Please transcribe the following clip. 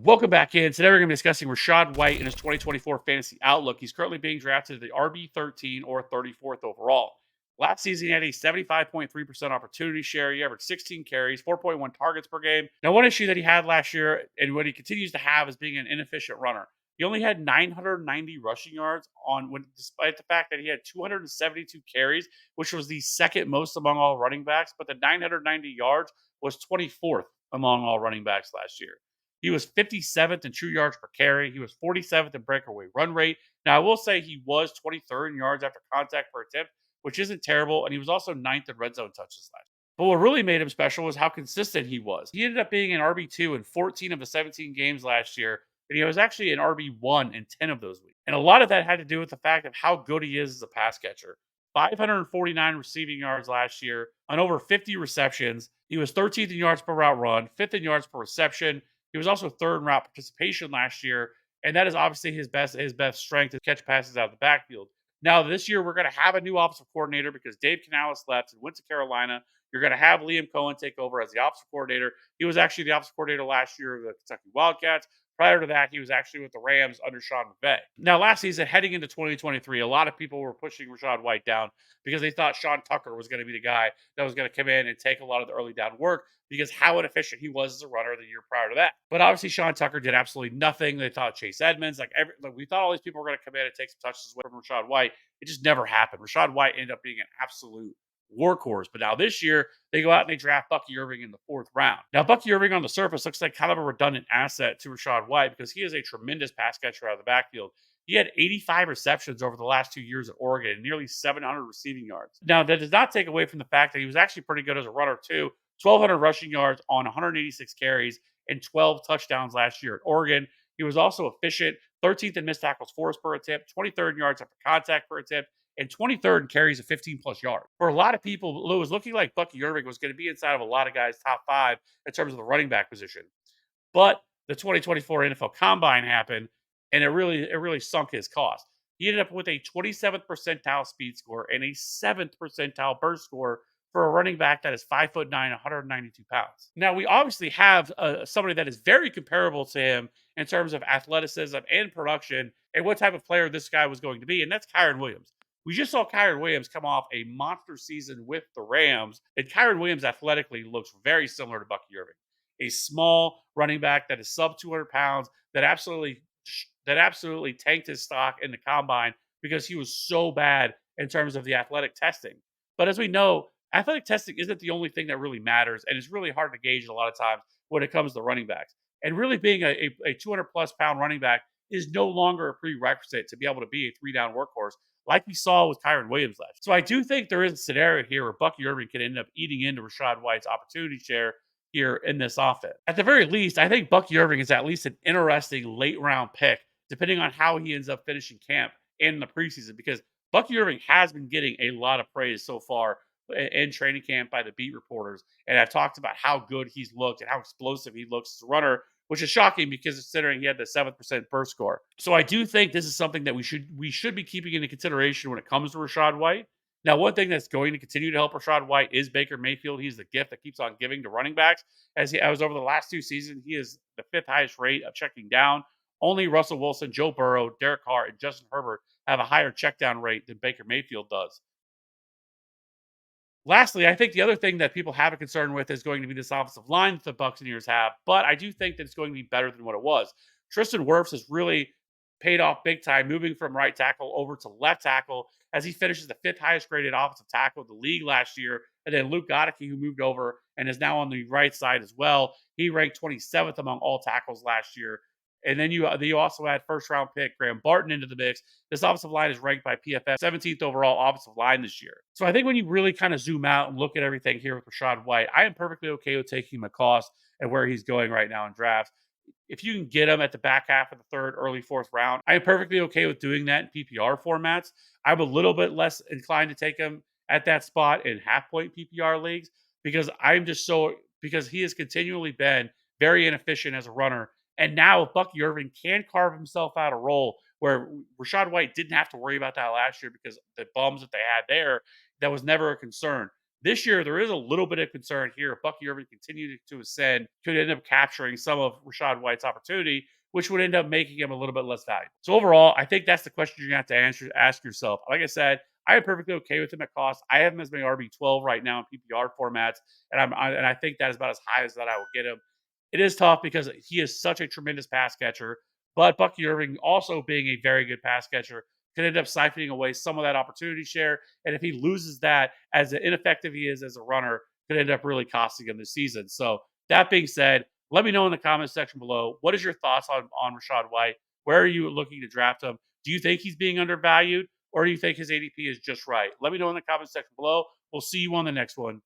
Welcome back in. Today we're going to be discussing Rachaad White and his 2024 fantasy outlook. He's currently being drafted at the RB 13 or 34th overall. Last season, he had a 75.3% opportunity share. He averaged 16 carries, 4.1 targets per game. Now, one issue that he had last year and what he continues to have is being an inefficient runner. He only had 990 rushing yards despite the fact that he had 272 carries, which was the second most among all running backs. But the 990 yards was 24th among all running backs last year. He was 57th in true yards per carry. He was 47th in breakaway run rate. Now, I will say he was 23rd in yards after contact per attempt, which isn't terrible. And he was also ninth in red zone touches last year. But what really made him special was how consistent he was. He ended up being an RB2 in 14 of the 17 games last year. And he was actually an RB1 in 10 of those weeks. And a lot of that had to do with the fact of how good he is as a pass catcher. 549 receiving yards last year on over 50 receptions. He was 13th in yards per route run, 5th in yards per reception. He was also third in route participation last year, and that is obviously his best strength to catch passes out of the backfield. Now, this year, we're going to have a new offensive coordinator because Dave Canales left and went to Carolina. You're going to have Liam Cohen take over as the offensive coordinator. He was actually the offensive coordinator last year of the Kentucky Wildcats. Prior to that, he was actually with the Rams under Sean McVay. Now, last season, heading into 2023, a lot of people were pushing Rachaad White down because they thought Sean Tucker was going to be the guy that was going to come in and take a lot of the early down work because how inefficient he was as a runner the year prior to that. But obviously, Sean Tucker did absolutely nothing. They thought Chase Edmonds, we thought all these people were going to come in and take some touches away from Rachaad White. It just never happened. Rachaad White ended up being an absolute workhorse. But now this year, they go out and they draft Bucky Irving in the 4th round. Now, Bucky Irving on the surface looks like kind of a redundant asset to Rachaad White because he is a tremendous pass catcher out of the backfield. He had 85 receptions over the last 2 years at Oregon and nearly 700 receiving yards. Now, that does not take away from the fact that he was actually pretty good as a runner, too. 1,200 rushing yards on 186 carries and 12 touchdowns last year at Oregon. He was also efficient, 13th in missed tackles forced per attempt, 23rd in yards after contact per attempt, and 23rd in carries of 15-plus yards. For a lot of people, it was looking like Bucky Irving was going to be inside of a lot of guys' top 5 in terms of the running back position. But the 2024 NFL Combine happened, and it really sunk his cost. He ended up with a 27th percentile speed score and a 7th percentile burst score for a running back that is 5'9", 192 pounds. Now, we obviously have somebody that is very comparable to him in terms of athleticism and production and what type of player this guy was going to be, and that's Kyren Williams. We just saw Kyren Williams come off a monster season with the Rams, and Kyren Williams athletically looks very similar to Bucky Irving. A small running back that is sub 200 pounds that absolutely tanked his stock in the combine because he was so bad in terms of the athletic testing. But as we know, athletic testing isn't the only thing that really matters, and it's really hard to gauge a lot of times when it comes to running backs. And really being a 200 plus pound running back is no longer a prerequisite to be able to be a 3-down workhorse like we saw with Kyren Williams last. So I do think there is a scenario here where Bucky Irving can end up eating into Rachaad White's opportunity share here in this offense. At the very least, I think Bucky Irving is at least an interesting late round pick, depending on how he ends up finishing camp in the preseason, because Bucky Irving has been getting a lot of praise so far in training camp by the beat reporters. And I've talked about how good he's looked and how explosive he looks as a runner, which is shocking because considering he had the 7% burst score. So I do think this is something that we should be keeping into consideration when it comes to Rachaad White. Now, one thing that's going to continue to help Rachaad White is Baker Mayfield. He's the gift that keeps on giving to running backs. As over the last 2 seasons, he is the 5th highest rate of checking down. Only Russell Wilson, Joe Burrow, Derek Carr, and Justin Herbert have a higher check down rate than Baker Mayfield does. Lastly, I think the other thing that people have a concern with is going to be this offensive line that the Buccaneers have, but I do think that it's going to be better than what it was. Tristan Wirfs has really paid off big time, moving from right tackle over to left tackle as he finishes the 5th highest graded offensive tackle of the league last year. And then Luke Goedeke, who moved over and is now on the right side as well, he ranked 27th among all tackles last year. And then you also add first-round pick Graham Barton into the mix. This offensive line is ranked by PFF 17th overall offensive line this year. So I think when you really kind of zoom out and look at everything here with Rachaad White, I am perfectly okay with taking him a cost and where he's going right now in drafts. If you can get him at the back half of the 3rd, early 4th round, I am perfectly okay with doing that in PPR formats. I'm a little bit less inclined to take him at that spot in half-point PPR leagues because because he has continually been very inefficient as a runner. And now if Bucky Irving can carve himself out a role where Rachaad White didn't have to worry about that last year because the bums that they had there, that was never a concern. This year, there is a little bit of concern here. If Bucky Irving continued to ascend, could end up capturing some of Rachaad White's opportunity, which would end up making him a little bit less valuable. So overall, I think that's the question you're going to have to ask yourself. Like I said, I am perfectly okay with him at cost. I have him as my RB12 right now in PPR formats, and I think that is about as high as that I will get him. It is tough because he is such a tremendous pass catcher, but Bucky Irving also being a very good pass catcher could end up siphoning away some of that opportunity share. And if he loses that, as ineffective he is as a runner, could end up really costing him this season. So that being said, let me know in the comments section below. What is your thoughts on Rachaad White? Where are you looking to draft him? Do you think he's being undervalued, or do you think his ADP is just right? Let me know in the comments section below. We'll see you on the next one.